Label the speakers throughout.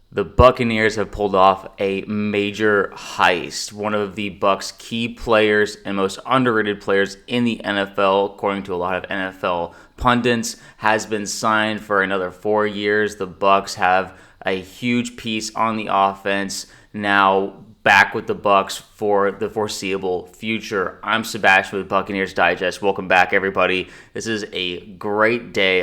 Speaker 1: The Buccaneers have pulled off a major heist. One of the Bucs' key players and most underrated players in the NFL, according to a lot of NFL pundits, has been signed for another 4 years. The Bucs have a huge piece on the offense now back with the Bucs for the foreseeable future. I'm Sebastian with Buccaneers Digest. Welcome back, everybody. This is a great day,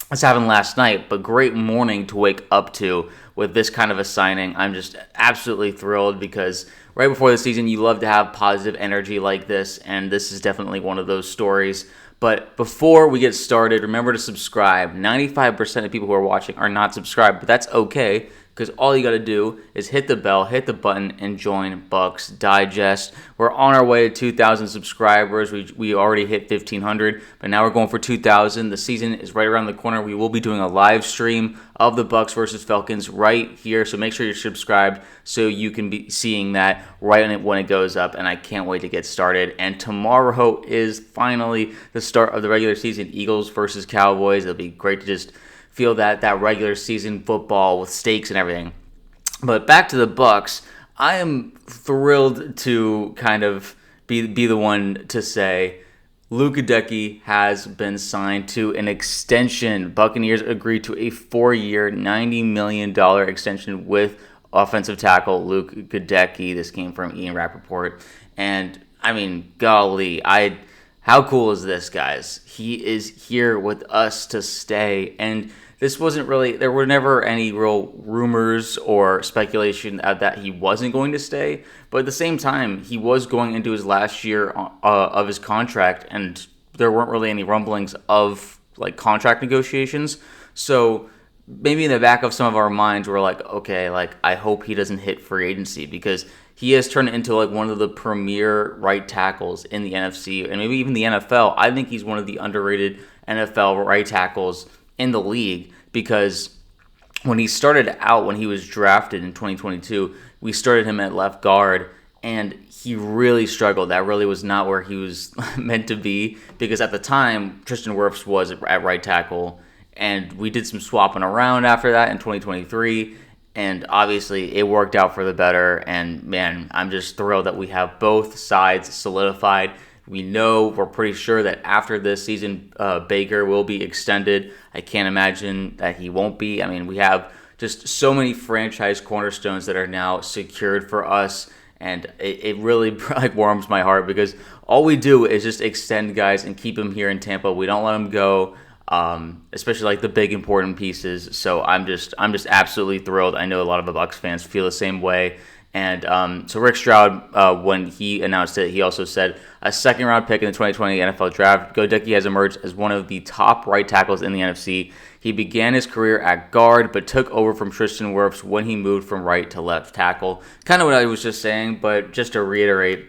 Speaker 1: this happened last night, but great morning to wake up to with this kind of a signing. I'm just absolutely thrilled because right before the season, you love to have positive energy like this, and this is definitely one of those stories. But before we get started, remember to subscribe. 95% of people who are watching are not subscribed, but that's okay because all you got to do is hit the bell, hit the button, and join Bucs Digest. We're on our way to 2,000 subscribers. We already hit 1,500, but now we're going for 2,000. The season is right around the corner. We will be doing a live stream of the Bucs versus Falcons right here, so make sure you're subscribed so you can be seeing that right when it goes up, and I can't wait to get started. And tomorrow is finally the start of the regular season, Eagles versus Cowboys. It'll be great to just feel that regular season football with stakes and everything. But back to the Bucs, I am thrilled to kind of be the one to say Luke Goedeke has been signed to an extension. Buccaneers agreed to a 4-year, $90 million extension with offensive tackle Luke Goedeke. This came from Ian Rappaport. And, I mean, golly, how cool is this, guys? He is here with us to stay. And this wasn't really, there were never any real rumors or speculation that he wasn't going to stay. But at the same time, he was going into his last year of his contract, and there weren't really any rumblings of like contract negotiations. So maybe in the back of some of our minds, we're like, okay, like I hope he doesn't hit free agency because he has turned into like one of the premier right tackles in the NFC and maybe even the NFL. I think he's one of the underrated NFL right tackles in the league because when he started out, when he was drafted in 2022, we started him at left guard and he really struggled. That really was not where he was meant to be because at the time, Tristan Wirfs was at right tackle and we did some swapping around after that in 2023. And obviously, it worked out for the better. And man, I'm just thrilled that we have both sides solidified. We're pretty sure that after this season, Baker will be extended. I can't imagine that he won't be. I mean, we have just so many franchise cornerstones that are now secured for us. And it really like warms my heart because all we do is just extend guys and keep them here in Tampa. We don't let them go. Especially like the big important pieces. So I'm just absolutely thrilled. I know a lot of the Bucs fans feel the same way. And so Rick Stroud, when he announced it, he also said a second-round pick in the 2020 NFL Draft. Goedeke has emerged as one of the top right tackles in the NFC. He began his career at guard, but took over from Tristan Wirfs when he moved from right to left tackle. Kind of what I was just saying, but just to reiterate,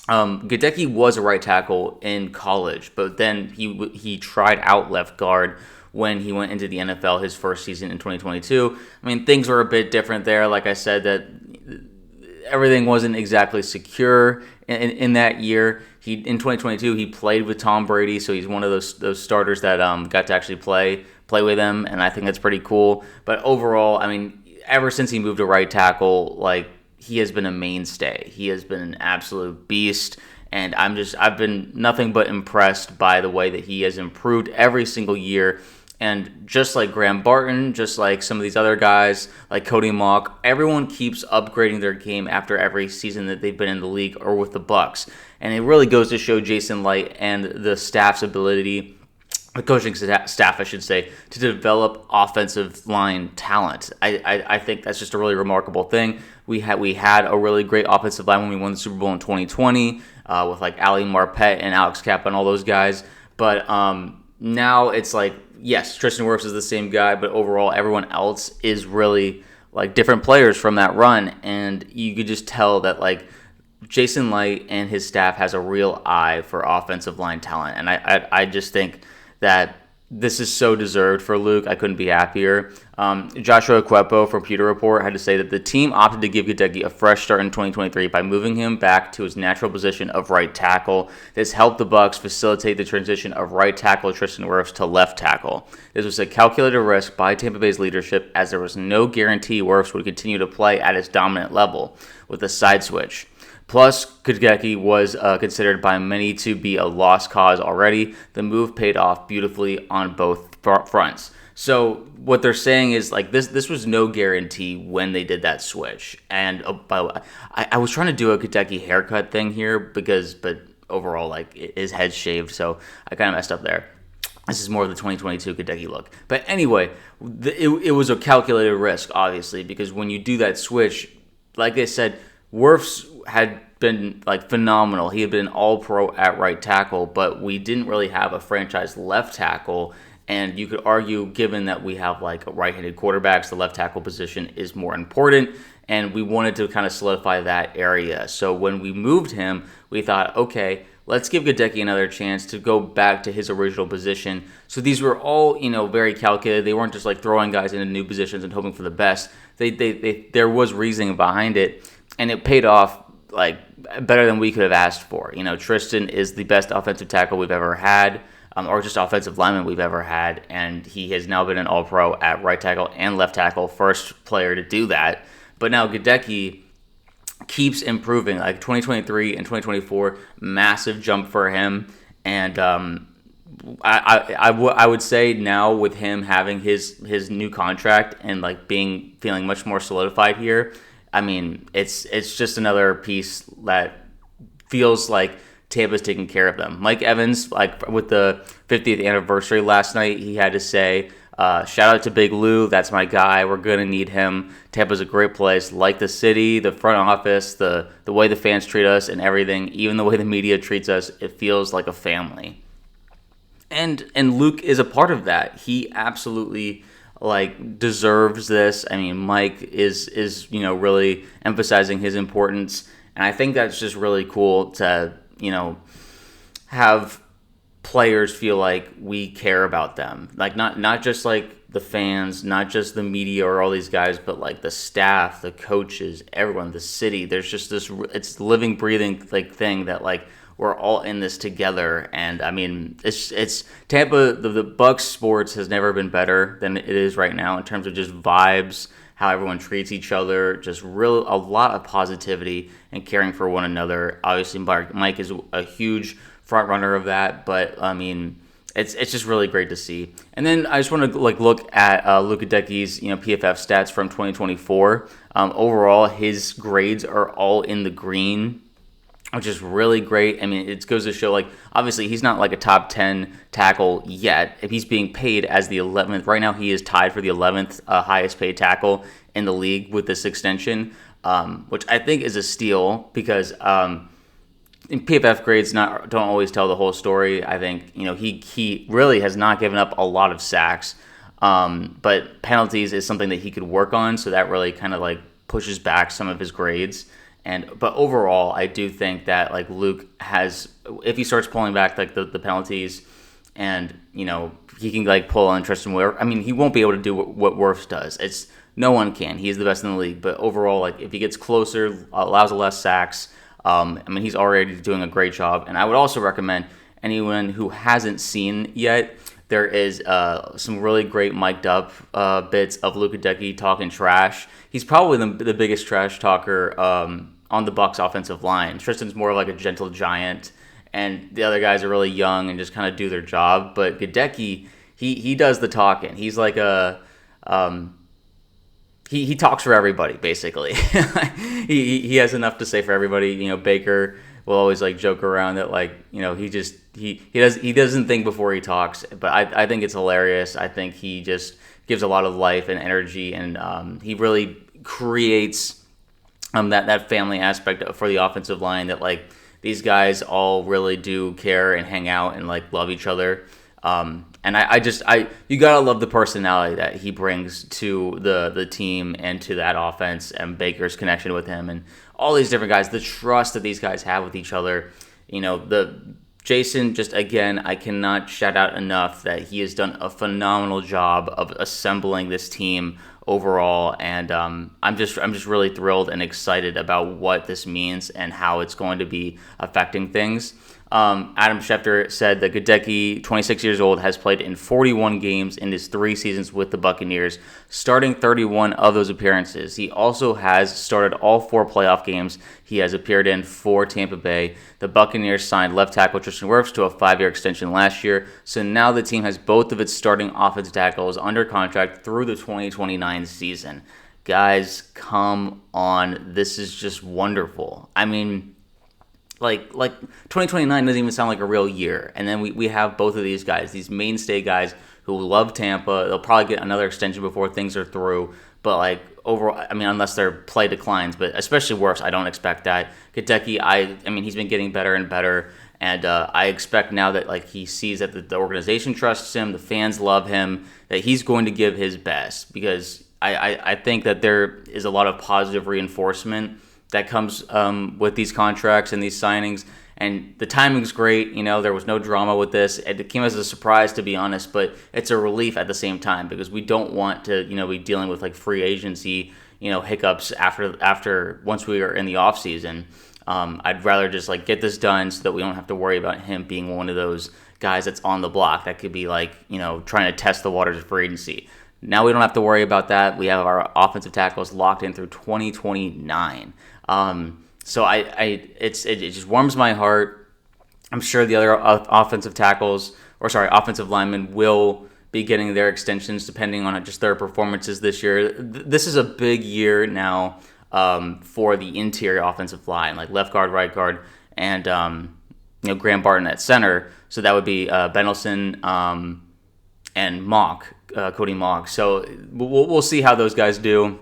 Speaker 1: Goedeke was a right tackle in college, but then he tried out left guard when he went into the NFL his first season in 2022. I mean, things were a bit different there. Like I said, that everything wasn't exactly secure in that year. In 2022, he played with Tom Brady, so he's one of those starters that got to actually play with him, and I think that's pretty cool. But overall, I mean, ever since he moved to right tackle, like, he has been a mainstay. He has been an absolute beast, and I've been nothing but impressed by the way that he has improved every single year. And just like Graham Barton, just like some of these other guys, like Cody Mock, everyone keeps upgrading their game after every season that they've been in the league or with the Bucs. And it really goes to show Jason Licht and the staff's ability, the coaching staff, I should say, to develop offensive line talent. I think that's just a really remarkable thing. We had a really great offensive line when we won the Super Bowl in 2020 with like Ali Marpet and Alex Kappa and all those guys. But now it's like, yes, Tristan Wirfs is the same guy, but overall everyone else is really like different players from that run. And you could just tell that like Jason Licht and his staff has a real eye for offensive line talent. And I just think that this is so deserved for Luke. I couldn't be happier. Joshua Quepo from Pewter Report had to say that the team opted to give Goedeke a fresh start in 2023 by moving him back to his natural position of right tackle. This helped the Bucs facilitate the transition of right tackle Tristan Wirfs to left tackle. This was a calculated risk by Tampa Bay's leadership, as there was no guarantee Wirfs would continue to play at his dominant level with a side switch. Plus, Goedeke was considered by many to be a lost cause already. The move paid off beautifully on both fronts. So what they're saying is like this was no guarantee when they did that switch. And by the way, I was trying to do a Goedeke haircut thing here but overall like his head's shaved, so I kind of messed up there. This is more of the 2022 Goedeke look. But anyway, it was a calculated risk, obviously, because when you do that switch, like I said, Wirfs had been like phenomenal. He had been all-pro at right tackle, but we didn't really have a franchise left tackle. And you could argue, given that we have like right-handed quarterbacks, the left tackle position is more important. And we wanted to kind of solidify that area. So when we moved him, we thought, okay, let's give Goedeke another chance to go back to his original position. So these were all, very calculated. They weren't just like throwing guys into new positions and hoping for the best. There was reasoning behind it. And it paid off like better than we could have asked for. Tristan is the best offensive tackle we've ever had, or just offensive lineman we've ever had, and he has now been an all-pro at right tackle and left tackle, first player to do that. But now Goedeke keeps improving, like 2023 and 2024, massive jump for him. And I would say now with him having his new contract and like feeling much more solidified here, I mean, it's just another piece that feels like Tampa's taking care of them. Mike Evans, like with the 50th anniversary last night, he had to say, shout out to Big Lou, that's my guy, we're going to need him. Tampa's a great place, like the city, the front office, the way the fans treat us and everything, even the way the media treats us, it feels like a family. And Luke is a part of that. He absolutely deserves this. I mean, Mike is really emphasizing his importance, and I think that's just really cool to have players feel like we care about them, like not just like the fans, not just the media or all these guys, but like the staff, the coaches, everyone, the city. There's just this, it's living, breathing thing that we're all in this together. And I mean, it's Tampa, the Bucs sports has never been better than it is right now in terms of just vibes, how everyone treats each other, just a lot of positivity and caring for one another. Obviously, Mike is a huge front runner of that, but I mean, it's just really great to see. And then I just want to look at Luke Goedeke's PFF stats from 2024. Overall, his grades are all in the green, which is really great. I mean, it goes to show, obviously he's not a top 10 tackle yet. If he's being paid as the 11th, right now he is tied for the 11th highest paid tackle in the league with this extension, which I think is a steal because in PFF grades don't always tell the whole story. I think, he really has not given up a lot of sacks, but penalties is something that he could work on, so that really kind of pushes back some of his grades. But overall, I do think that Luke has, if he starts pulling back the penalties, and he can pull on Tristan Wirfs. I mean, he won't be able to do what Wirfs does. No one can. He's the best in the league. But overall, if he gets closer, allows less sacks. I mean, he's already doing a great job. And I would also recommend anyone who hasn't seen yet. There is some really great mic'd up bits of Luke Goedeke talking trash. He's probably the biggest trash talker on the Bucs offensive line. Tristan's more like a gentle giant, and the other guys are really young and just kind of do their job. But Goedeke, he does the talking. He's like he talks for everybody, basically. he has enough to say for everybody. Baker will always joke around that he doesn't think before he talks. But I think it's hilarious. I think he just gives a lot of life and energy, and he really creates that family aspect for the offensive line, that these guys all really do care and hang out and love each other. And you gotta love the personality that he brings to the team and to that offense, and Baker's connection with him and all these different guys, the trust that these guys have with each other. Jason, just again, I cannot shout out enough that he has done a phenomenal job of assembling this team overall, and I'm just really thrilled and excited about what this means and how it's going to be affecting things. Adam Schefter said that Goedeke, 26 years old, has played in 41 games in his 3 seasons with the Buccaneers, starting 31 of those appearances. He also has started all 4 playoff games he has appeared in for Tampa Bay. The Buccaneers signed left tackle Tristan Wirfs to a 5-year extension last year, so now the team has both of its starting offensive tackles under contract through the 2029 season. Guys, come on. This is just wonderful. I mean, like 2029 doesn't even sound like a real year. And then we have both of these guys, these mainstay guys who love Tampa. They'll probably get another extension before things are through. But like overall, I mean, unless their play declines, but especially worse, I don't expect that. Goedeke, I mean, he's been getting better and better. And I expect now that like he sees that the organization trusts him, the fans love him, that he's going to give his best, because I think that there is a lot of positive reinforcement that comes with these contracts and these signings. And the timing's great. You know, there was no drama with this. It came as a surprise, to be honest, but it's a relief at the same time, because we don't want to, be dealing with like free agency, hiccups after once we are in the off season. I'd rather just like get this done so that we don't have to worry about him being one of those guys that's on the block that could be like, trying to test the waters of free agency. Now we don't have to worry about that. We have our offensive tackles locked in through 2029. So it just warms my heart. I'm sure the other offensive linemen will be getting their extensions depending on just their performances this year. This is a big year now for the interior offensive line, like left guard, right guard, and Graham Barton at center. So that would be Benelson and Cody Mock. So we'll see how those guys do.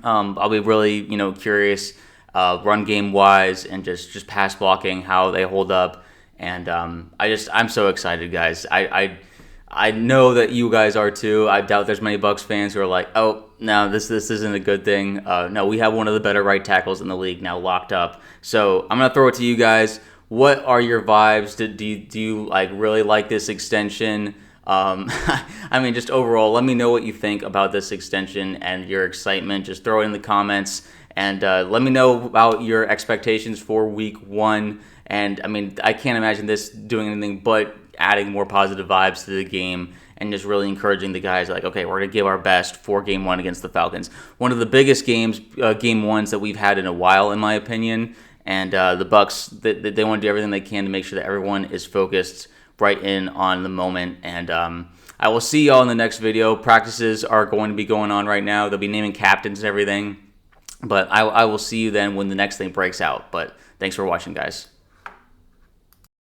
Speaker 1: I'll be really curious, run game wise and just pass blocking, how they hold up. And I'm so excited, guys. I know that you guys are too. I doubt there's many Bucs fans who are like, oh no, this isn't a good thing. No, we have one of the better right tackles in the league now locked up. So I'm gonna throw it to you guys. What are your vibes? Do you like really like this extension? I mean, just overall, let me know what you think about this extension and your excitement. Just throw it in the comments, and let me know about your expectations for week 1. And I mean, I can't imagine this doing anything but adding more positive vibes to the game and just really encouraging the guys like, okay, we're going to give our best for game 1 against the Falcons. One of the biggest game 1s that we've had in a while, in my opinion. And the Bucs, they want to do everything they can to make sure that everyone is focused right in on the moment. And I will see y'all in the next video. Practices are going to be going on right now. They'll be naming captains and everything. But I will see you then when the next thing breaks out. But thanks for watching, guys.